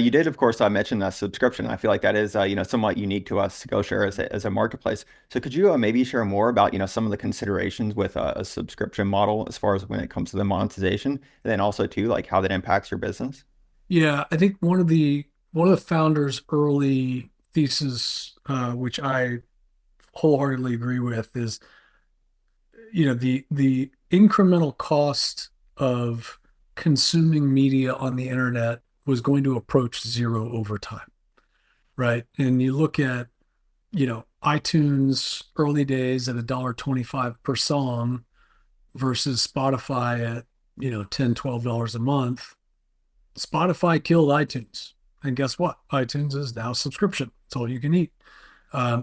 You did, of course, mention a subscription. I feel like that is, somewhat unique to us, Skillshare as a marketplace. So could you maybe share more about, some of the considerations with a subscription model as far as when it comes to the monetization, and then also too, like how that impacts your business? Yeah, I think one of the founders' early thesis, which I wholeheartedly agree with, is the incremental cost of consuming media on the internet was going to approach zero over time, right? And you look at iTunes early days at $1.25 per song versus Spotify at 10, $12 a month. Spotify killed iTunes. And guess what? iTunes is now subscription. It's all you can eat.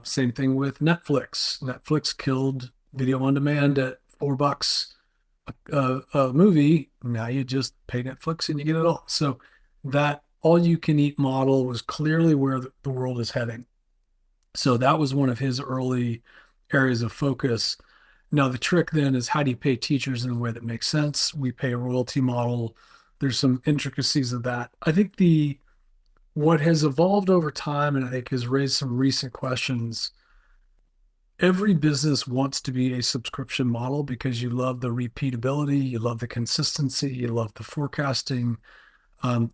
Same thing with Netflix. Netflix killed video on demand at $4 a movie. Now you just pay Netflix and you get it all. So that all you can eat model was clearly where the world is heading. So that was one of his early areas of focus. Now, the trick then is how do you pay teachers in a way that makes sense? We pay a royalty model. There's some intricacies of that. I think the what has evolved over time, and I think has raised some recent questions. Every business wants to be a subscription model because you love the repeatability, you love the consistency, you love the forecasting. Um,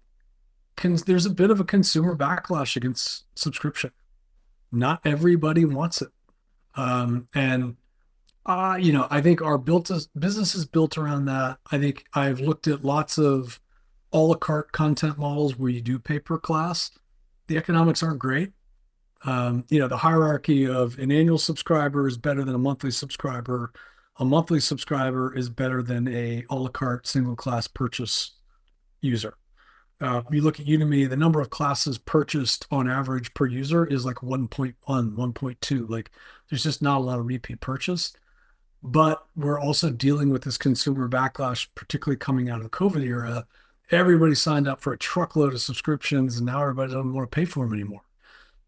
there's a bit of a consumer backlash against subscription. Not everybody wants it. And I think our business is built around that. I think I've looked at lots of a la carte content models where you do pay per class. The economics aren't great. The hierarchy of an annual subscriber is better than a monthly subscriber. A monthly subscriber is better than a a la carte single class purchase user. You look at Udemy, the number of classes purchased on average per user is like 1.1, 1.2. Like there's just not a lot of repeat purchase. But we're also dealing with this consumer backlash, particularly coming out of the COVID era. Everybody signed up for a truckload of subscriptions, and now everybody doesn't want to pay for them anymore.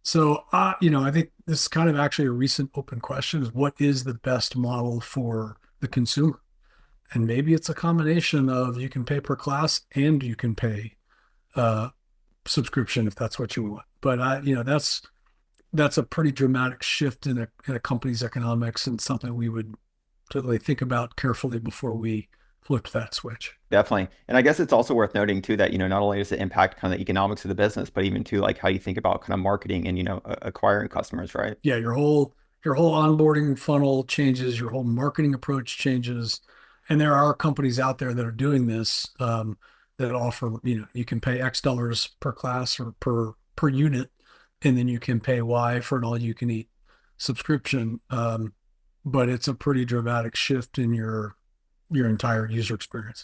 So, I think this is kind of actually a recent open question: is what is the best model for the consumer? And maybe it's a combination of you can pay per class and you can pay uh, subscription if that's what you want. But that's a pretty dramatic shift in a company's economics and something we would totally think about carefully before we flipped that switch. Definitely. And I guess it's also worth noting too that, not only does it impact kind of the economics of the business, but even too like how you think about kind of marketing and, acquiring customers, right? Yeah, your whole onboarding funnel changes, your whole marketing approach changes, and there are companies out there that are doing this that offer, you can pay X dollars per class or per unit, and then you can pay Y for an all-you-can-eat subscription. But it's a pretty dramatic shift in your entire user experience.